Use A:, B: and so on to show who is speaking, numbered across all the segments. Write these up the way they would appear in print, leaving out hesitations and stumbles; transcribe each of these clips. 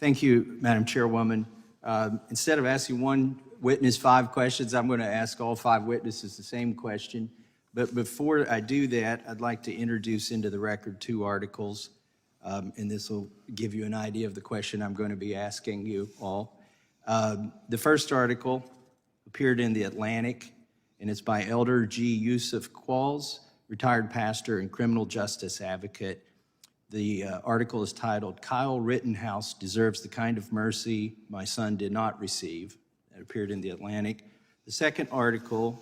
A: Thank you, Madam Chairwoman. Instead of asking one witness 5 questions, I'm going to ask all 5 witnesses the same question. But before I do that, I'd like to introduce into the record 2 articles, and this will give you an idea of the question I'm going to be asking you all. The first article appeared in The Atlantic, and it's by Elder G. Yusuf Qualls, retired pastor and criminal justice advocate. The article is titled, "Kyle Rittenhouse Deserves the Kind of Mercy My Son Did Not Receive." It appeared in The Atlantic. The second article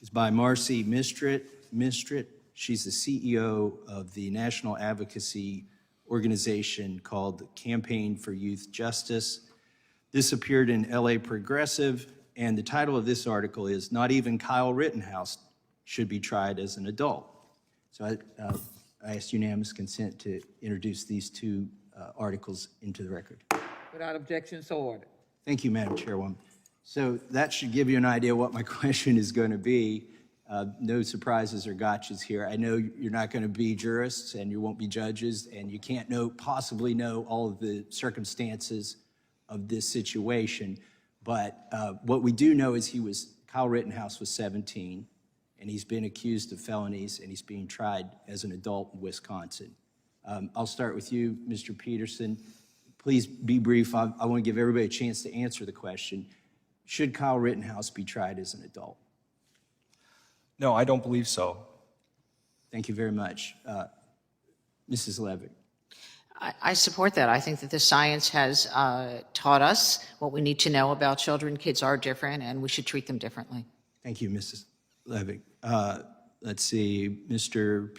A: is by Massie Mistrit. She's the CEO of the national advocacy organization called the Campaign for Youth Justice. This appeared in LA Progressive, and the title of this article is, "Not Even Kyle Rittenhouse Should Be Tried as an Adult." So I ask unanimous consent to introduce these 2 articles into the record.
B: Without objection, so ordered.
A: Thank you, Madam Chairwoman. So that should give you an idea what my question is going to be. No surprises or gotchas here. I know you're not going to be jurists and you won't be judges, and you can't possibly know all of the circumstances of this situation. But what we do know is Kyle Rittenhouse was 17, and he's been accused of felonies, and he's being tried as an adult in Wisconsin. I'll start with you, Mr. Peterson. Please be brief. I want to give everybody a chance to answer the question. Should Kyle Rittenhouse be tried as an adult?
C: No, I don't believe so.
A: Thank you very much. Mrs. Levick.
D: I support that. I think that the science has taught us what we need to know about children. Kids are different, and we should treat them differently.
A: Thank you, Mrs. Levick. Let's see, Mr.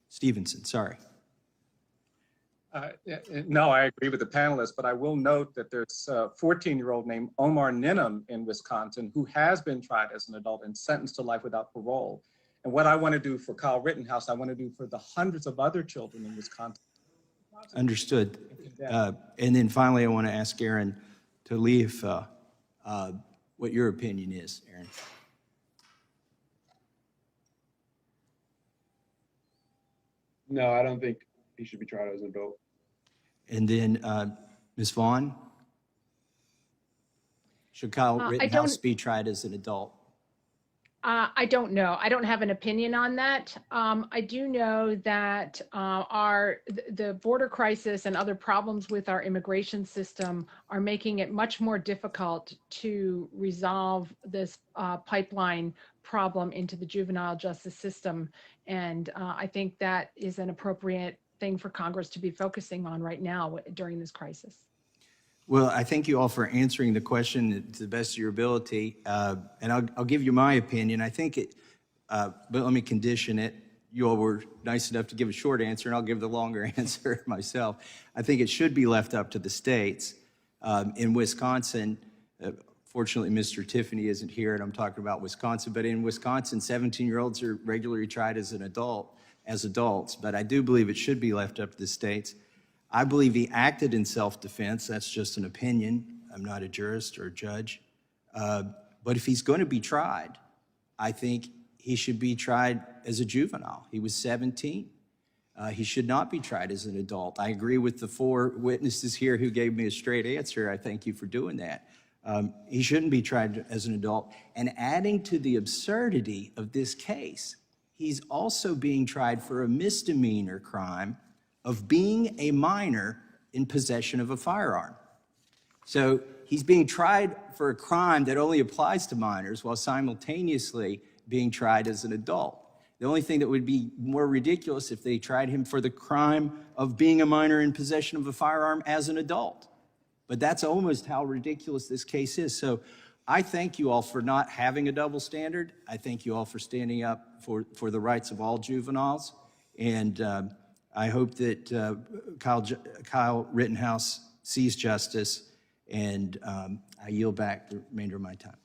A: Stevenson, sorry.
E: No, I agree with the panelists, but I will note that there's a 14-year-old named Omar Ninham in Wisconsin who has been tried as an adult and sentenced to life without parole. And what I want to do for Kyle Rittenhouse, I want to do for the hundreds of other children in Wisconsin.
A: Understood. And then finally, I want to ask Aaron to leave what your opinion is, Aaron.
F: No, I don't think he should be tried as an adult.
A: And then Ms. Vaughn, should Kyle Rittenhouse be tried as an adult?
G: I don't know. I don't have an opinion on that. I do know that the border crisis and other problems with our immigration system are making it much more difficult to resolve this pipeline problem into the juvenile justice system. And I think that is an appropriate thing for Congress to be focusing on right now during this crisis.
A: Well, I thank you all for answering the question to the best of your ability. And I'll give you my opinion. I think but let me condition it. You all were nice enough to give a short answer, and I'll give the longer answer myself. I think it should be left up to the states. In Wisconsin, fortunately, Mr. Tiffany isn't here, and I'm talking about Wisconsin, but in Wisconsin, 17-year-olds are regularly tried as adults, but I do believe it should be left up to the states. I believe he acted in self-defense. That's just an opinion. I'm not a jurist or a judge. But if he's going to be tried, I think he should be tried as a juvenile. He was 17. He should not be tried as an adult. I agree with the 4 witnesses here who gave me a straight answer. I thank you for doing that. He shouldn't be tried as an adult. And adding to the absurdity of this case, he's also being tried for a misdemeanor crime of being a minor in possession of a firearm. So he's being tried for a crime that only applies to minors while simultaneously being tried as an adult. The only thing that would be more ridiculous if they tried him for the crime of being a minor in possession of a firearm as an adult. But that's almost how ridiculous this case is. So I thank you all for not having a double standard. I thank you all for standing up for the rights of all juveniles. And I hope that Kyle Rittenhouse sees justice, and I yield back the remainder of my time.